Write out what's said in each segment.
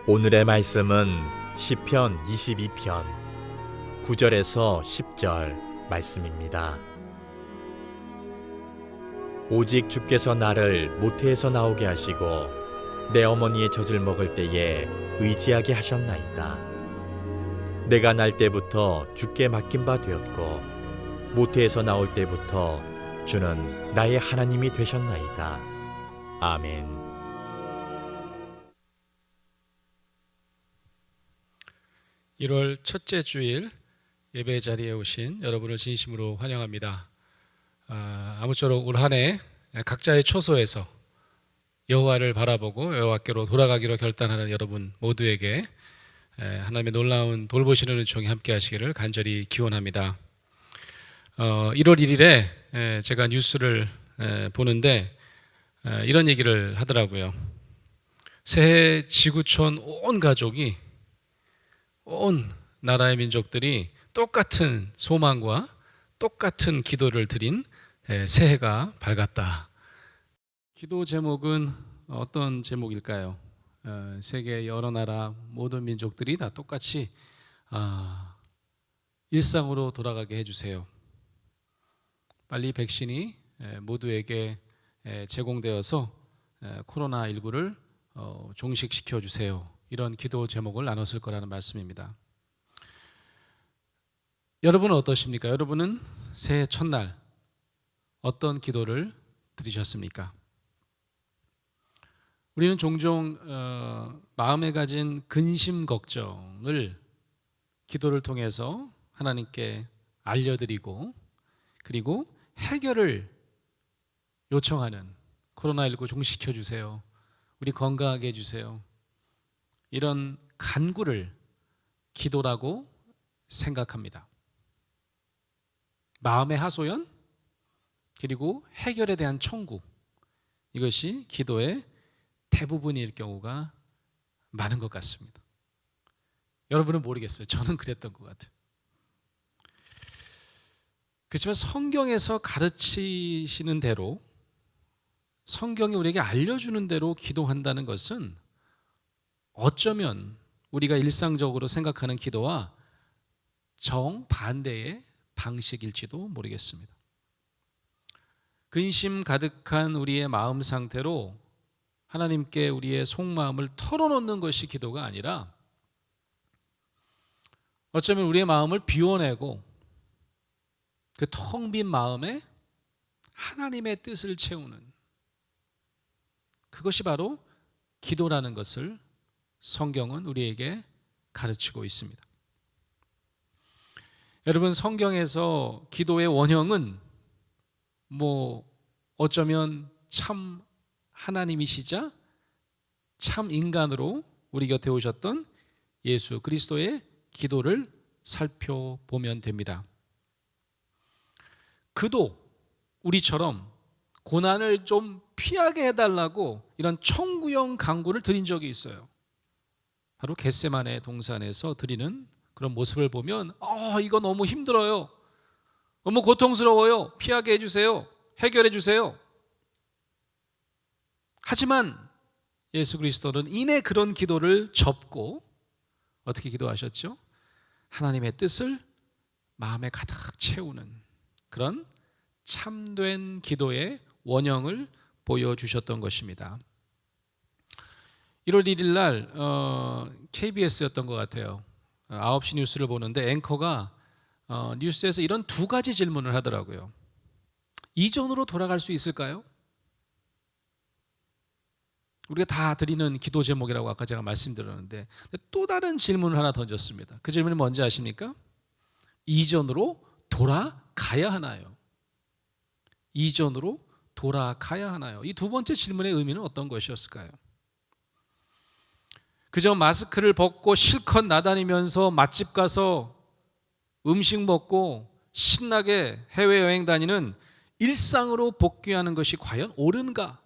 오늘의 말씀은 시편 22편 9절에서 10절 말씀입니다. 오직 주께서 나를 모태에서 나오게 하시고 내 어머니의 젖을 먹을 때에 의지하게 하셨나이다. 내가 날 때부터 주께 맡긴 바 되었고 모태에서 나올 때부터 주는 나의 하나님이 되셨나이다. 아멘. (1월) 첫째 주일 예배 자리에 오신 여러분을 진심으로 환영합니다. 아무쪼록 올 한 해 각자의 처소에서 여호와를 바라보고 여호와께로 돌아가기로 결단하는 여러분 모두에게 하나님의 놀라운 돌보시는 은총이 함께 하시기를 간절히 기원합니다. 1월 1일에 제가 뉴스를 보는데 이런 얘기를 하더라고요. 새해 지구촌 온 가족이, 온 나라의 민족들이 똑같은 소망과 똑같은 기도를 드린 새해가 밝았다. 기도 제목은 어떤 제목일까요? 세계 여러 나라 모든 민족들이 다 똑같이 일상으로 돌아가게 해주세요. 빨리 백신이 모두에게 제공되어서 코로나19를 종식시켜 주세요. 이런 기도 제목을 나눴을 거라는 말씀입니다. 여러분은 어떠십니까? 여러분은 새해 첫날 어떤 기도를 드리셨습니까? 우리는 종종 마음에 가진 근심 걱정을 기도를 통해서 하나님께 알려드리고, 그리고 해결을 요청하는, 코로나19 종식시켜 주세요, 우리 건강하게 해주세요, 이런 간구를 기도라고 생각합니다. 마음의 하소연, 그리고 해결에 대한 청구, 이것이 기도의 대부분일 경우가 많은 것 같습니다. 여러분은 모르겠어요. 저는 그랬던 것 같아요. 그렇지만 성경에서 가르치시는 대로, 성경이 우리에게 알려주는 대로 기도한다는 것은 어쩌면 우리가 일상적으로 생각하는 기도와 정반대의 방식일지도 모르겠습니다. 근심 가득한 우리의 마음 상태로 하나님께 우리의 속마음을 털어놓는 것이 기도가 아니라, 어쩌면 우리의 마음을 비워내고 그 텅 빈 마음에 하나님의 뜻을 채우는, 그것이 바로 기도라는 것을 성경은 우리에게 가르치고 있습니다. 여러분, 성경에서 기도의 원형은 어쩌면 참 하나님이시자 참 인간으로 우리 곁에 오셨던 예수 그리스도의 기도를 살펴보면 됩니다. 그도 우리처럼 고난을 좀 피하게 해달라고 이런 청구형 간구를 드린 적이 있어요. 바로 겟세마네 동산에서 드리는 그런 모습을 보면 이거 너무 힘들어요, 너무 고통스러워요, 피하게 해주세요, 해결해 주세요. 하지만 예수 그리스도는 이내 그런 기도를 접고 어떻게 기도하셨죠? 하나님의 뜻을 마음에 가득 채우는 그런 참된 기도의 원형을 보여주셨던 것입니다. 1월 1일 날 KBS였던 것 같아요. 9시 뉴스를 보는데 앵커가 뉴스에서 이런 두 가지 질문을 하더라고요. 이전으로 돌아갈 수 있을까요? 우리가 다 드리는 기도 제목이라고 아까 제가 말씀드렸는데, 또 다른 질문을 하나 던졌습니다. 그 질문이 뭔지 아십니까? 이전으로 돌아가야 하나요? 이전으로 돌아가야 하나요? 이 두 번째 질문의 의미는 어떤 것이었을까요? 그저 마스크를 벗고 실컷 나다니면서 맛집 가서 음식 먹고 신나게 해외여행 다니는 일상으로 복귀하는 것이 과연 옳은가?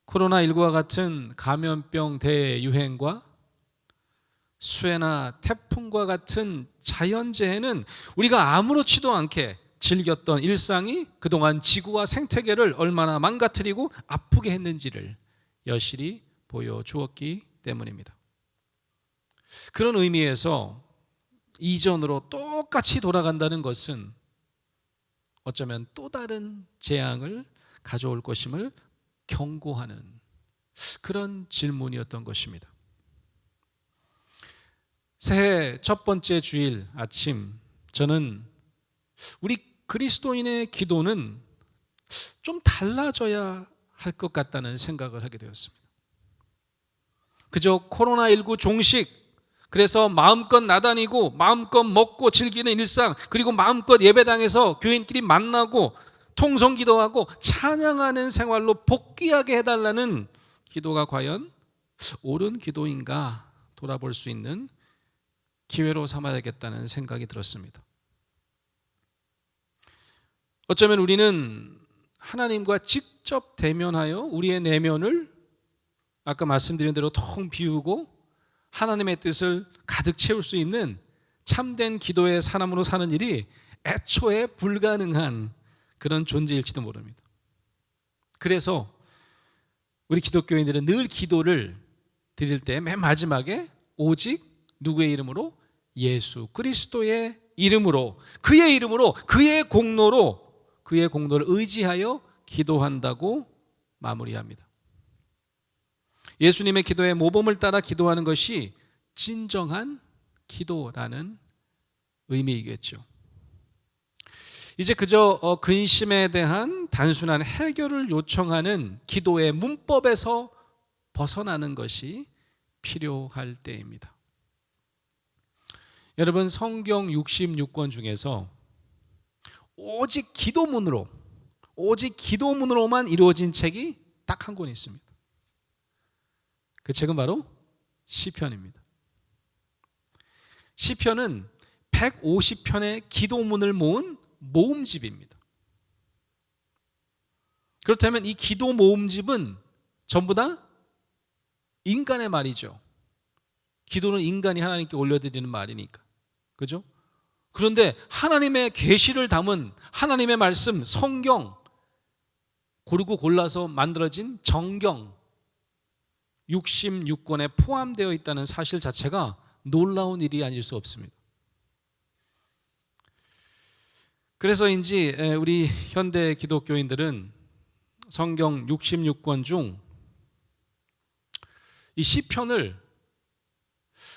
코로나19와 같은 감염병 대유행과 수해나 태풍과 같은 자연재해는 우리가 아무렇지도 않게 즐겼던 일상이 그동안 지구와 생태계를 얼마나 망가뜨리고 아프게 했는지를 여실히 보여주었기 때문입니다. 그런 의미에서 이전으로 똑같이 돌아간다는 것은 어쩌면 또 다른 재앙을 가져올 것임을 경고하는 그런 질문이었던 것입니다. 새해 첫 번째 주일 아침, 저는 우리 그리스도인의 기도는 좀 달라져야 할 것 같다는 생각을 하게 되었습니다. 그저 코로나19 종식, 그래서 마음껏 나다니고 마음껏 먹고 즐기는 일상, 그리고 마음껏 예배당에서 교인끼리 만나고 통성기도하고 찬양하는 생활로 복귀하게 해달라는 기도가 과연 옳은 기도인가 돌아볼 수 있는 기회로 삼아야겠다는 생각이 들었습니다. 어쩌면 우리는 하나님과 직접 대면하여 우리의 내면을 아까 말씀드린 대로 텅 비우고 하나님의 뜻을 가득 채울 수 있는 참된 기도의 사람으로 사는 일이 애초에 불가능한 그런 존재일지도 모릅니다. 그래서 우리 기독교인들은 늘 기도를 드릴 때 맨 마지막에 오직 누구의 이름으로? 예수 그리스도의 이름으로, 그의 이름으로, 그의 공로를 의지하여 기도한다고 마무리합니다. 예수님의 기도의 모범을 따라 기도하는 것이 진정한 기도라는 의미이겠죠. 이제 그저 근심에 대한 단순한 해결을 요청하는 기도의 문법에서 벗어나는 것이 필요할 때입니다. 여러분, 성경 66권 중에서 오직 기도문으로만 이루어진 책이 딱 한 권 있습니다. 그 책은 바로 시편입니다. 시편은 150편의 기도문을 모은 모음집입니다. 그렇다면 이 기도 모음집은 전부 다 인간의 말이죠. 기도는 인간이 하나님께 올려드리는 말이니까. 그죠? 그런데 하나님의 계시를 담은 하나님의 말씀, 성경, 고르고 골라서 만들어진 정경 66권에 포함되어 있다는 사실 자체가 놀라운 일이 아닐 수 없습니다. 그래서인지 우리 현대 기독교인들은 성경 66권 중 이 시편을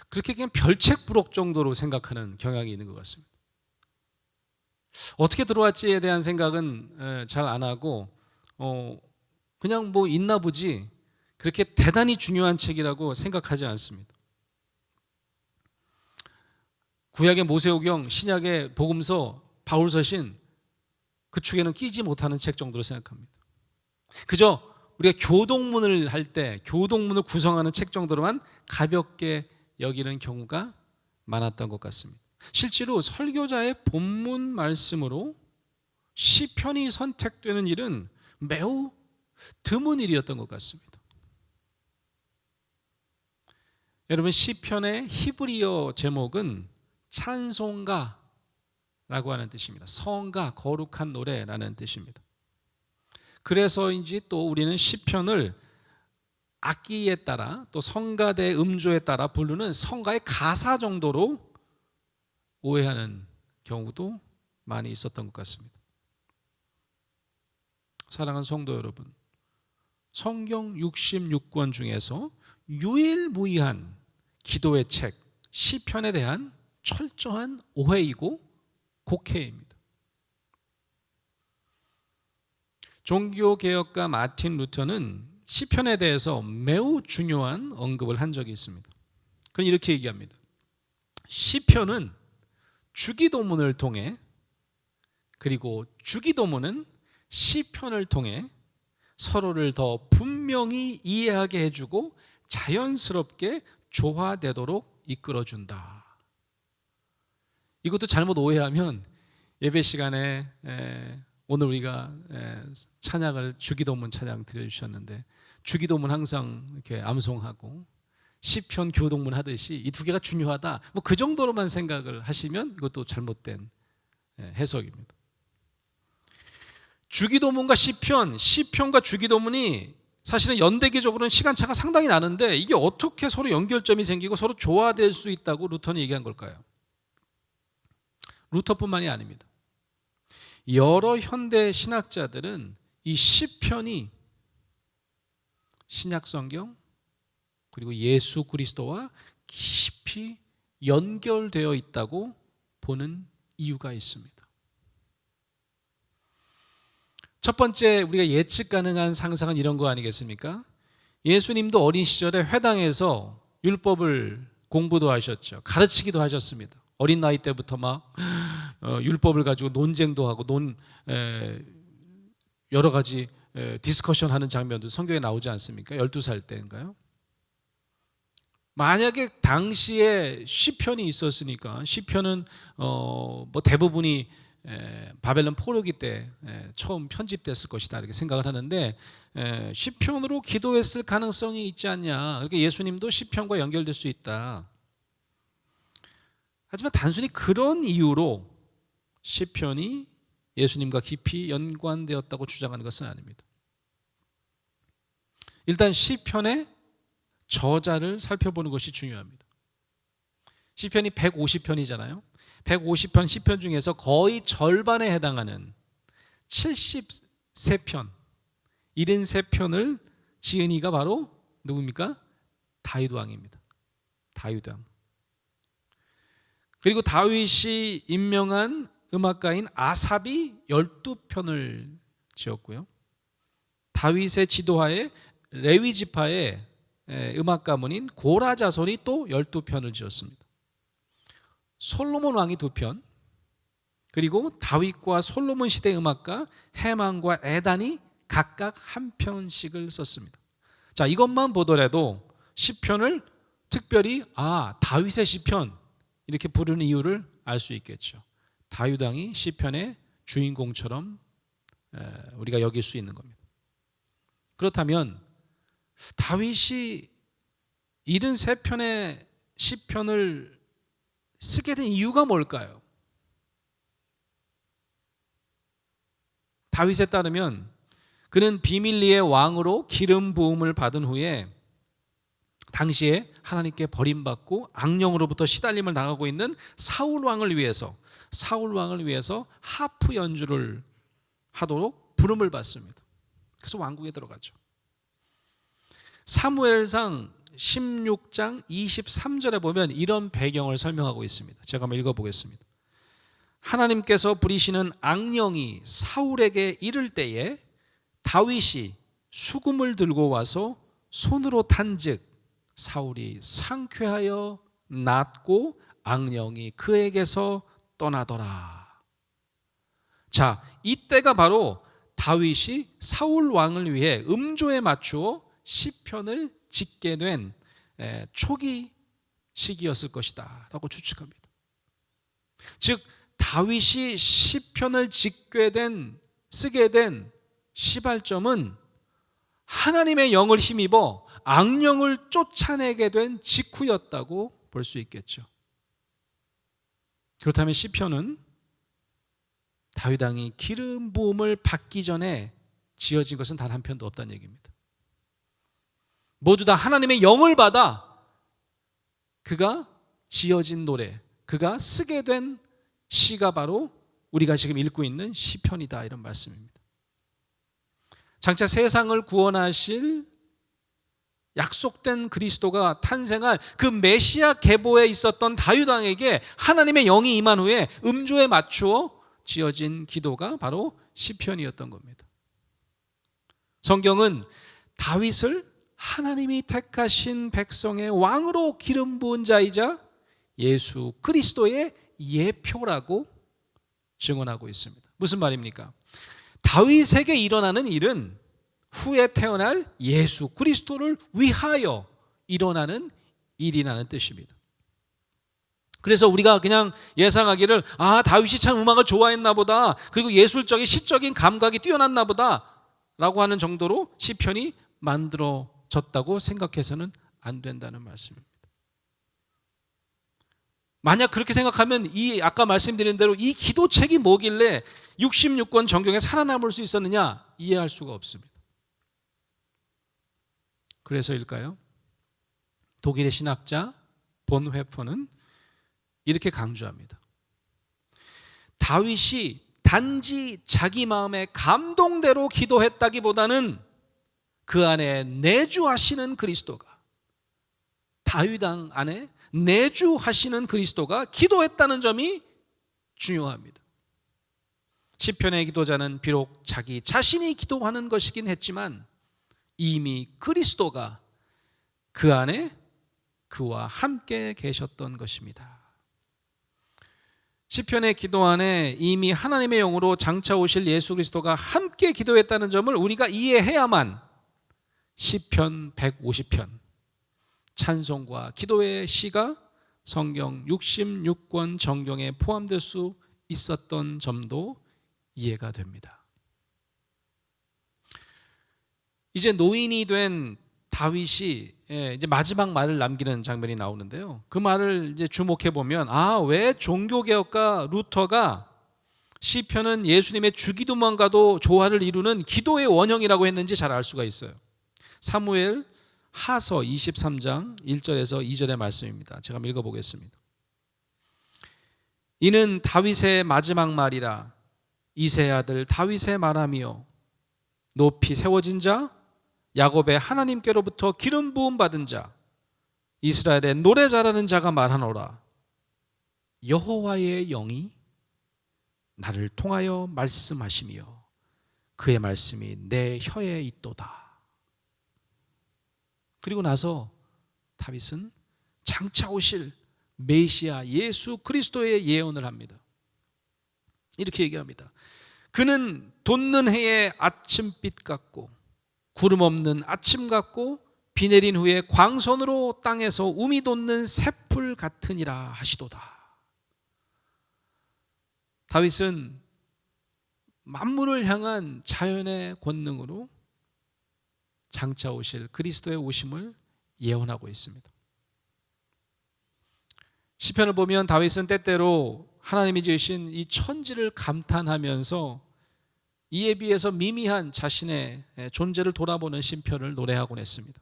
그렇게 그냥 별책부록 정도로 생각하는 경향이 있는 것 같습니다. 어떻게 들어왔지에 대한 생각은 잘 안 하고 그냥 뭐 있나 보지, 그렇게 대단히 중요한 책이라고 생각하지 않습니다. 구약의 모세오경, 신약의 복음서, 바울서신, 그 축에는 끼지 못하는 책 정도로 생각합니다. 그저 우리가 교동문을 할 때 교동문을 구성하는 책 정도로만 가볍게 여기는 경우가 많았던 것 같습니다. 실제로 설교자의 본문 말씀으로 시편이 선택되는 일은 매우 드문 일이었던 것 같습니다. 여러분, 시편의 히브리어 제목은 찬송가라고 하는 뜻입니다. 성가, 거룩한 노래라는 뜻입니다. 그래서인지 또 우리는 시편을 악기에 따라 또 성가대 음조에 따라 부르는 성가의 가사 정도로 오해하는 경우도 많이 있었던 것 같습니다. 사랑하는 성도 여러분, 성경 66권 중에서 유일무이한 기도의 책 시편에 대한 철저한 오해이고 곡해입니다. 종교개혁가 마틴 루터는 시편에 대해서 매우 중요한 언급을 한 적이 있습니다. 그는 이렇게 얘기합니다. 시편은 주기도문을 통해, 그리고 주기도문은 시편을 통해 서로를 더 분명히 이해하게 해주고 자연스럽게 조화되도록 이끌어준다. 이것도 잘못 오해하면 예배 시간에 오늘 우리가 찬양을 주기도문 찬양 드려주셨는데, 주기도문 항상 이렇게 암송하고 시편 교동문 하듯이 이 두 개가 중요하다, 뭐 그 정도로만 생각을 하시면 이것도 잘못된 해석입니다. 주기도문과 시편과 주기도문이 사실은 연대기적으로는 시간차가 상당히 나는데 이게 어떻게 서로 연결점이 생기고 서로 조화될 수 있다고 루터는 얘기한 걸까요? 루터뿐만이 아닙니다. 여러 현대 신학자들은 이 시편이 신약 성경 그리고 예수 그리스도와 깊이 연결되어 있다고 보는 이유가 있습니다. 첫 번째 우리가 예측 가능한 상상은 이런 거 아니겠습니까? 예수님도 어린 시절에 회당에서 율법을 공부도 하셨죠. 가르치기도 하셨습니다. 어린 나이 때부터 막 율법을 가지고 논쟁도 하고 여러 가지 디스커션 하는 장면도 성경에 나오지 않습니까? 12살 때인가요? 만약에 당시에 시편이 있었으니까 시편은 뭐 대부분이 바벨론 포로기 때 처음 편집됐을 것이다 이렇게 생각을 하는데 시편으로 기도했을 가능성이 있지 않냐. 그러니까 예수님도 시편과 연결될 수 있다. 하지만 단순히 그런 이유로 시편이 예수님과 깊이 연관되었다고 주장하는 것은 아닙니다. 일단 시편의 저자를 살펴보는 것이 중요합니다. 시편이 150편이잖아요. 150편 시편 중에서 거의 절반에 해당하는 73편, 73편을 지은 이가 바로 누굽니까? 다윗 왕입니다. 다윗 왕. 그리고 다윗이 임명한 음악가인 아삽이 12편을 지었고요. 다윗의 지도하에 레위 지파의 음악 가문인 고라 자손이 또 12편을 지었습니다. 솔로몬 왕이 2편, 그리고 다윗과 솔로몬 시대 음악가 헤만과 에단이 각각 1편씩을 썼습니다. 자, 이것만 보더라도 시편을 특별히 다윗의 시편 이렇게 부르는 이유를 알 수 있겠죠. 다윗 왕이 시편의 주인공처럼 우리가 여길 수 있는 겁니다. 그렇다면 다윗이 73편의 시편을 쓰게 된 이유가 뭘까요? 다윗에 따르면 그는 비밀리의 왕으로 기름 부음을 받은 후에 당시에 하나님께 버림받고 악령으로부터 시달림을 당하고 있는 사울 왕을 위해서 하프 연주를 하도록 부름을 받습니다. 그래서 왕궁에 들어가죠. 사무엘상 16장 23절에 보면 이런 배경을 설명하고 있습니다. 제가 한번 읽어보겠습니다. 하나님께서 부리시는 악령이 사울에게 이를 때에 다윗이 수금을 들고 와서 손으로 탄즉 사울이 상쾌하여 낫고 악령이 그에게서 떠나더라. 자, 이때가 바로 다윗이 사울 왕을 위해 음조에 맞추어 시편을 짓게 된 초기 시기였을 것이다 라고 추측합니다. 즉 다윗이 시편을 쓰게 된 시발점은 하나님의 영을 힘입어 악령을 쫓아내게 된 직후였다고 볼 수 있겠죠. 그렇다면 시편은 다윗 왕이 기름 부음을 받기 전에 지어진 것은 단 한 편도 없다는 얘기입니다. 모두 다 하나님의 영을 받아 그가 지어진 노래, 그가 쓰게 된 시가 바로 우리가 지금 읽고 있는 시편이다 이런 말씀입니다. 장차 세상을 구원하실 약속된 그리스도가 탄생할 그 메시아 계보에 있었던 다윗 왕에게 하나님의 영이 임한 후에 음조에 맞추어 지어진 기도가 바로 시편이었던 겁니다. 성경은 다윗을 하나님이 택하신 백성의 왕으로 기름 부은 자이자 예수 그리스도의 예표라고 증언하고 있습니다. 무슨 말입니까? 다윗에게 일어나는 일은 후에 태어날 예수 그리스도를 위하여 일어나는 일이라는 뜻입니다. 그래서 우리가 그냥 예상하기를 다윗이 참 음악을 좋아했나 보다, 그리고 예술적인 시적인 감각이 뛰어났나 보다 라고 하는 정도로 시편이 만들어졌다고 생각해서는 안 된다는 말씀입니다. 만약 그렇게 생각하면 아까 말씀드린 대로 이 기도책이 뭐길래 66권 정경에 살아남을 수 있었느냐 이해할 수가 없습니다. 그래서일까요? 독일의 신학자 본회퍼는 이렇게 강조합니다. 다윗이 단지 자기 마음의 감동대로 기도했다기보다는 그 안에 내주하시는 그리스도가, 다윗 안에 내주하시는 그리스도가 기도했다는 점이 중요합니다. 시편의 기도자는 비록 자기 자신이 기도하는 것이긴 했지만 이미 그리스도가 그 안에 그와 함께 계셨던 것입니다. 시편의 기도 안에 이미 하나님의 영으로 장차 오실 예수 그리스도가 함께 기도했다는 점을 우리가 이해해야만 시편 150편 찬송과 기도의 시가 성경 66권 정경에 포함될 수 있었던 점도 이해가 됩니다. 이제 노인이 된 다윗이 이제 마지막 말을 남기는 장면이 나오는데요. 그 말을 이제 주목해 보면 왜 종교개혁가 루터가 시편은 예수님의 주기도만과도 조화를 이루는 기도의 원형이라고 했는지 잘 알 수가 있어요. 사무엘 하서 23장 1절에서 2절의 말씀입니다. 제가 한번 읽어보겠습니다. 이는 다윗의 마지막 말이라. 이새의 아들 다윗의 말하며 높이 세워진 자 야곱의 하나님께로부터 기름 부음 받은 자 이스라엘의 노래 잘하는 자가 말하노라. 여호와의 영이 나를 통하여 말씀하시며 그의 말씀이 내 혀에 있도다. 그리고 나서 다윗은 장차 오실 메시아 예수 그리스도의 예언을 합니다. 이렇게 얘기합니다. 그는 돋는 해의 아침빛 같고 구름 없는 아침 같고 비 내린 후에 광선으로 땅에서 움이 돋는 새풀 같으니라 하시도다. 다윗은 만물을 향한 자연의 권능으로 장차 오실 그리스도의 오심을 예언하고 있습니다. 시편을 보면 다윗은 때때로 하나님이 지으신 이 천지를 감탄하면서 이에 비해서 미미한 자신의 존재를 돌아보는 심편을 노래하곤 했습니다.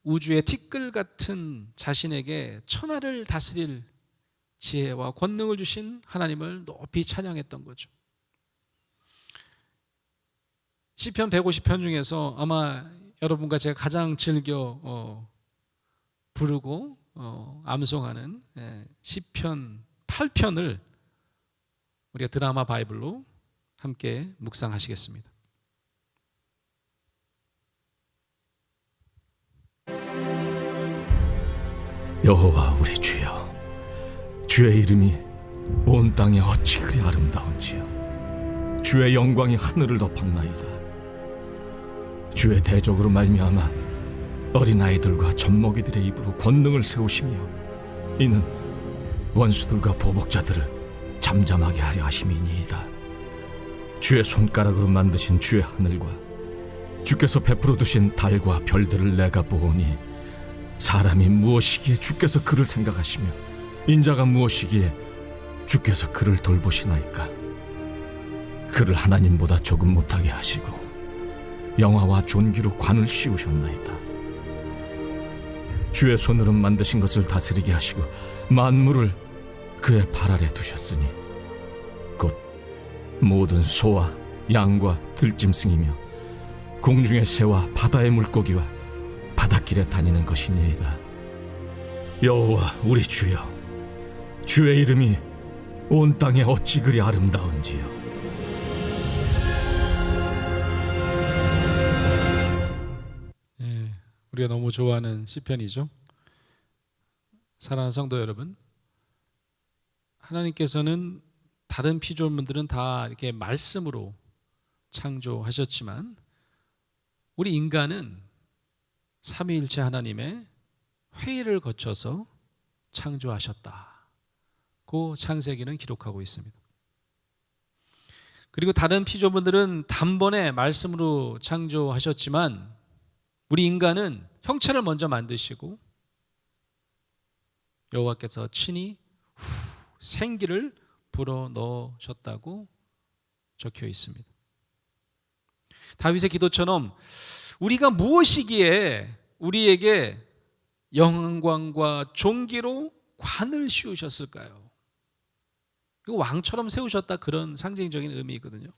우주의 티끌 같은 자신에게 천하를 다스릴 지혜와 권능을 주신 하나님을 높이 찬양했던 거죠. 시편 150편 중에서 아마 여러분과 제가 가장 즐겨 부르고 암송하는 시편 8편을 우리가 드라마 바이블로 함께 묵상하시겠습니다. 여호와 우리 주여, 주의 이름이 온 땅에 어찌 그리 아름다운지요. 주의 영광이 하늘을 덮었나이다. 주의 대적으로 말미암아 어린아이들과 젖먹이들의 입으로 권능을 세우시며 이는 원수들과 보복자들을 잠잠하게 하려 하심이니이다. 주의 손가락으로 만드신 주의 하늘과 주께서 베풀어 두신 달과 별들을 내가 보오니 사람이 무엇이기에 주께서 그를 생각하시며 인자가 무엇이기에 주께서 그를 돌보시나이까. 그를 하나님보다 조금 못하게 하시고 영화와 존귀로 관을 씌우셨나이다. 주의 손으로 만드신 것을 다스리게 하시고 만물을 그의 발 아래 두셨으니 곧 모든 소와 양과 들짐승이며 공중의 새와 바다의 물고기와 바닷길에 다니는 것이니이다. 여호와 우리 주여, 주의 이름이 온 땅에 어찌 그리 아름다운지요. 우리가 너무 좋아하는 시편이죠. 사랑하는 성도 여러분, 하나님께서는 다른 피조물들은 다 이렇게 말씀으로 창조하셨지만 우리 인간은 삼위일체 하나님의 회의를 거쳐서 창조하셨다고 창세기는 기록하고 있습니다. 그리고 다른 피조물들은 단번에 말씀으로 창조하셨지만 우리 인간은 형체를 먼저 만드시고 여호와께서 친히 생기를 불어 넣으셨다고 적혀 있습니다. 다윗의 기도처럼 우리가 무엇이기에 우리에게 영광과 존귀로 관을 씌우셨을까요? 그 왕처럼 세우셨다, 그런 상징적인 의미거든요.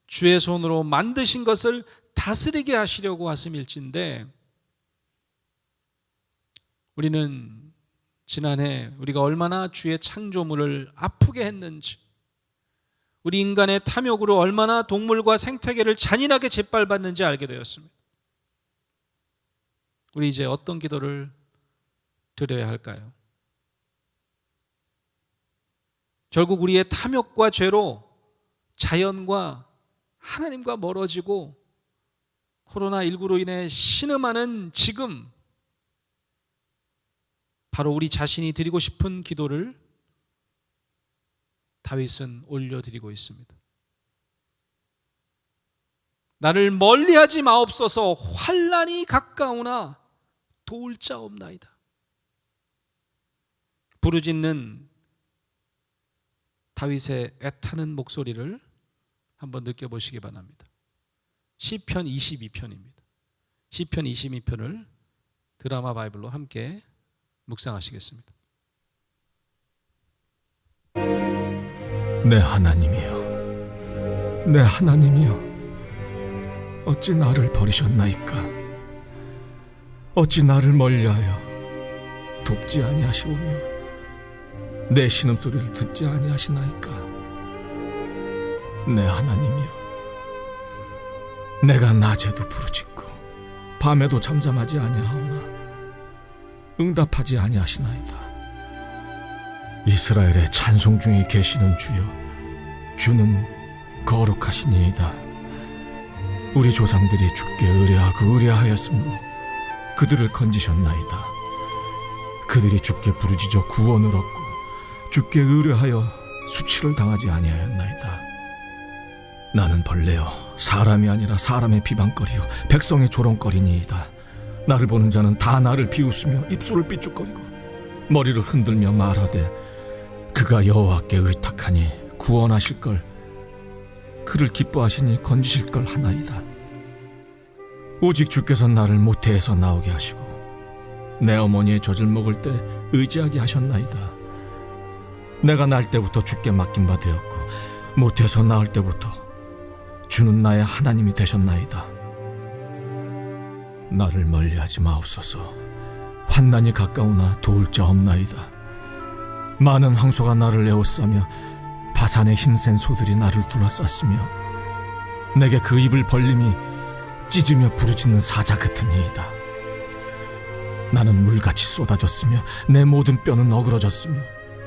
주의 손으로 만드신 것을 다스리게 하시려고 하심일진데, 우리는 지난해 우리가 얼마나 주의 창조물을 아프게 했는지, 우리 인간의 탐욕으로 얼마나 동물과 생태계를 잔인하게 짓밟았는지 알게 되었습니다. 우리 이제 어떤 기도를 드려야 할까요? 결국 우리의 탐욕과 죄로 자연과 하나님과 멀어지고 코로나19로 인해 신음하는 지금, 바로 우리 자신이 드리고 싶은 기도를 다윗은 올려드리고 있습니다. 나를 멀리하지 마옵소서. 환난이 가까우나 도울 자 없나이다. 부르짖는 다윗의 애타는 목소리를 한번 느껴보시기 바랍니다. 시편 22편입니다. 시편 22편을 드라마 바이블로 함께 묵상하시겠습니다. 내 하나님이여, 내 하나님이여, 어찌 나를 버리셨나이까? 어찌 나를 멀리하여 돕지 아니하시오며 내 신음소리를 듣지 아니하시나이까? 내 하나님이여, 내가 낮에도 부르짖고 밤에도 잠잠하지 아니하오나 응답하지 아니하시나이다. 이스라엘의 찬송 중에 계시는 주여, 주는 거룩하시니이다. 우리 조상들이 주께 의뢰하였으므로 그들을 건지셨나이다. 그들이 주께 부르짖어 구원을 얻고 주께 의뢰하여 수치를 당하지 아니하였나이다. 나는 벌레여 사람이 아니라 사람의 비방거리요 백성의 조롱거리니이다. 나를 보는 자는 다 나를 비웃으며 입술을 삐죽거리고 머리를 흔들며 말하되 그가 여호와께 의탁하니 구원하실 걸, 그를 기뻐하시니 건지실 걸 하나이다. 오직 주께서 나를 모태에서 나오게 하시고 내 어머니의 젖을 먹을 때 의지하게 하셨나이다. 내가 날 때부터 주께 맡긴 바 되었고 모태에서 나올 때부터 주는 나의 하나님이 되셨나이다. 나를 멀리하지 마옵소서. 환난이 가까우나 도울 자 없나이다. 많은 황소가 나를 에워싸며 바산의 힘센 소들이 나를 둘러쌌으며 내게 그 입을 벌림이 찢으며 부르짖는 사자 같으니이다. 나는 물같이 쏟아졌으며 내 모든 뼈는 어그러졌으며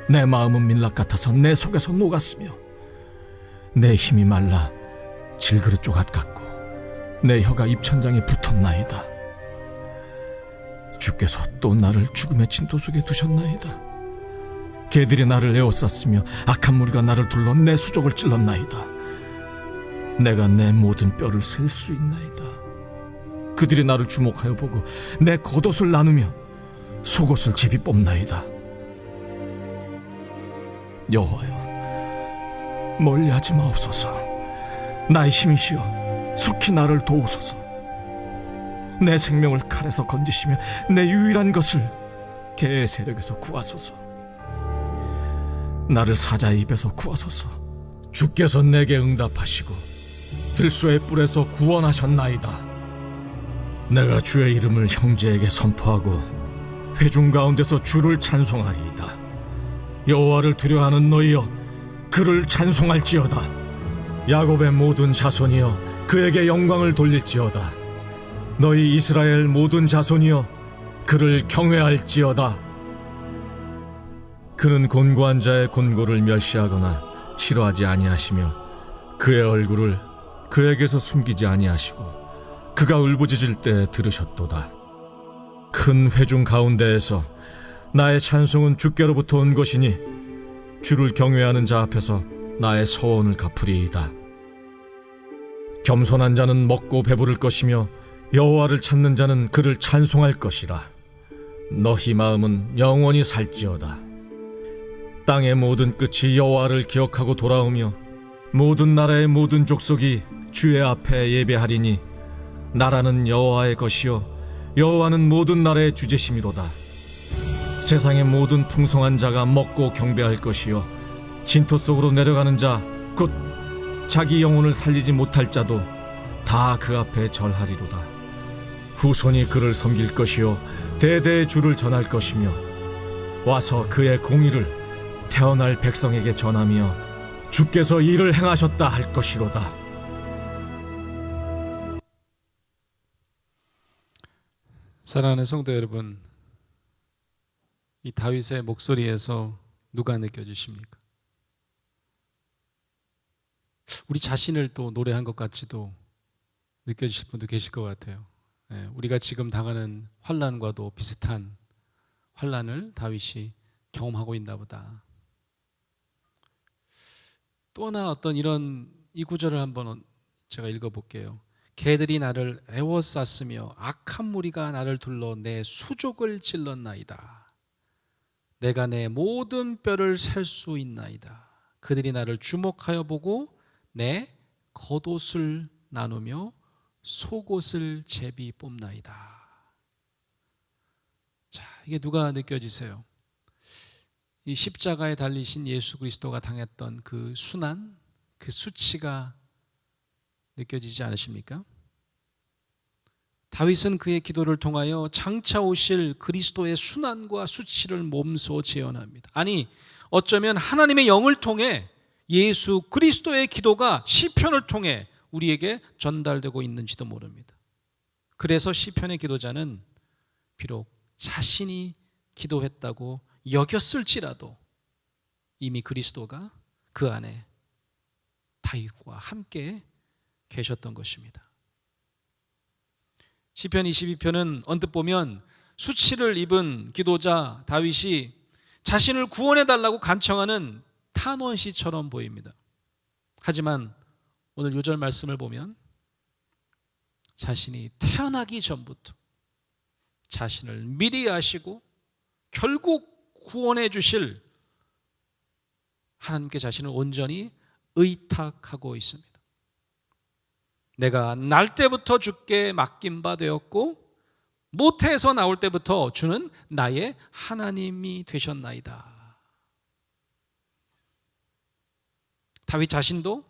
내 마음은 밀랍 같아서 내 속에서 녹았으며 내 힘이 말라 질그릇 조각 같고 내 혀가 입천장에 붙었나이다. 주께서 또 나를 죽음의 진토 속에 두셨나이다. 개들이 나를 에워쌌으며 악한 무리가 나를 둘러 내 수족을 찔렀나이다. 내가 내 모든 뼈를 셀 수 있나이다. 그들이 나를 주목하여 보고 내 겉옷을 나누며 속옷을 제비 뽑나이다. 여호와여, 멀리하지 마옵소서. 나의 힘이시여, 속히 나를 도우소서. 내 생명을 칼에서 건지시며 내 유일한 것을 개의 세력에서 구하소서. 나를 사자의 입에서 구하소서. 주께서 내게 응답하시고 들소의 뿔에서 구원하셨나이다. 내가 주의 이름을 형제에게 선포하고 회중 가운데서 주를 찬송하리이다. 여호와를 두려워하는 너희여, 그를 찬송할지어다. 야곱의 모든 자손이여, 그에게 영광을 돌릴지어다. 너희 이스라엘 모든 자손이여, 그를 경외할지어다. 그는 곤고한 자의 곤고를 멸시하거나 싫어하지 아니하시며 그의 얼굴을 그에게서 숨기지 아니하시고 그가 울부짖을 때 들으셨도다. 큰 회중 가운데에서 나의 찬송은 주께로부터 온 것이니 주를 경외하는 자 앞에서 나의 서원을 갚으리이다. 겸손한 자는 먹고 배부를 것이며 여호와를 찾는 자는 그를 찬송할 것이라. 너희 마음은 영원히 살지어다. 땅의 모든 끝이 여호와를 기억하고 돌아오며 모든 나라의 모든 족속이 주의 앞에 예배하리니 나라는 여호와의 것이요 여호와는 모든 나라의 주제심이로다. 세상의 모든 풍성한 자가 먹고 경배할 것이요 진토 속으로 내려가는 자 곧 자기 영혼을 살리지 못할 자도 다 그 앞에 절하리로다. 후손이 그를 섬길 것이요 대대의 주를 전할 것이며 와서 그의 공의를 태어날 백성에게 전하며 주께서 이를 행하셨다 할 것이로다. 사랑하는 성도 여러분, 이 다윗의 목소리에서 누가 느껴지십니까? 우리 자신을 또 노래한 것 같지도 느껴지실 분도 계실 것 같아요. 우리가 지금 당하는 환난과도 비슷한 환난을 다윗이 경험하고 있나 보다. 또 하나 어떤 이 구절을 한번 제가 읽어볼게요. 개들이 나를 애워쌌으며 악한 무리가 나를 둘러 내 수족을 찔렀나이다. 내가 내 모든 뼈를 셀 수 있나이다. 그들이 나를 주목하여 보고 내 겉옷을 나누며 속옷을 제비 뽑나이다. 자, 이게 누가 느껴지세요? 이 십자가에 달리신 예수 그리스도가 당했던 그 순환, 그 수치가 느껴지지 않으십니까? 다윗은 그의 기도를 통하여 장차 오실 그리스도의 순환과 수치를 몸소 재현합니다. 아니, 어쩌면 하나님의 영을 통해 예수 그리스도의 기도가 시편을 통해 우리에게 전달되고 있는지도 모릅니다. 그래서 시편의 기도자는 비록 자신이 기도했다고 여겼을지라도 이미 그리스도가 그 안에 다윗과 함께 계셨던 것입니다. 시편 22편은 언뜻 보면 수치를 입은 기도자 다윗이 자신을 구원해달라고 간청하는 탄원시처럼 보입니다. 하지만 오늘 요절 말씀을 보면 자신이 태어나기 전부터 자신을 미리 아시고 결국 구원해 주실 하나님께 자신을 온전히 의탁하고 있습니다. 내가 날 때부터 주께 맡긴 바 되었고 모태에서 나올 때부터 주는 나의 하나님이 되셨나이다. 다윗 자신도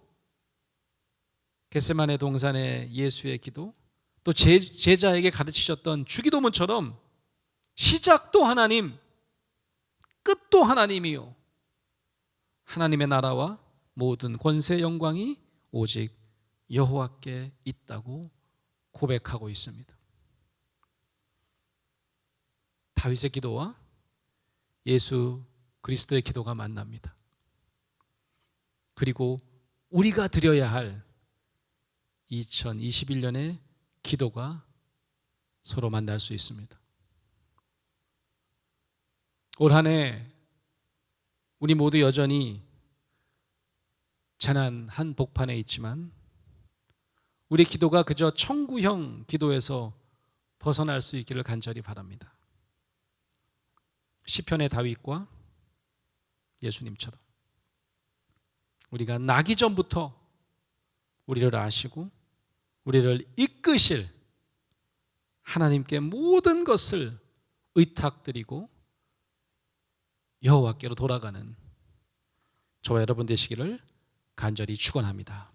겟세마네 동산의 예수의 기도, 또 제자에게 가르치셨던 주기도문처럼 시작도 하나님, 끝도 하나님이요 하나님의 나라와 모든 권세 영광이 오직 여호와께 있다고 고백하고 있습니다. 다윗의 기도와 예수 그리스도의 기도가 만납니다. 그리고 우리가 드려야 할 2021년의 기도가 서로 만날 수 있습니다. 올 한 해 우리 모두 여전히 재난 한복판에 있지만 우리 기도가 그저 청구형 기도에서 벗어날 수 있기를 간절히 바랍니다. 시편의 다윗과 예수님처럼 우리가 나기 전부터 우리를 아시고 우리를 이끄실 하나님께 모든 것을 의탁드리고 여호와께로 돌아가는 저와 여러분 되시기를 간절히 축원합니다.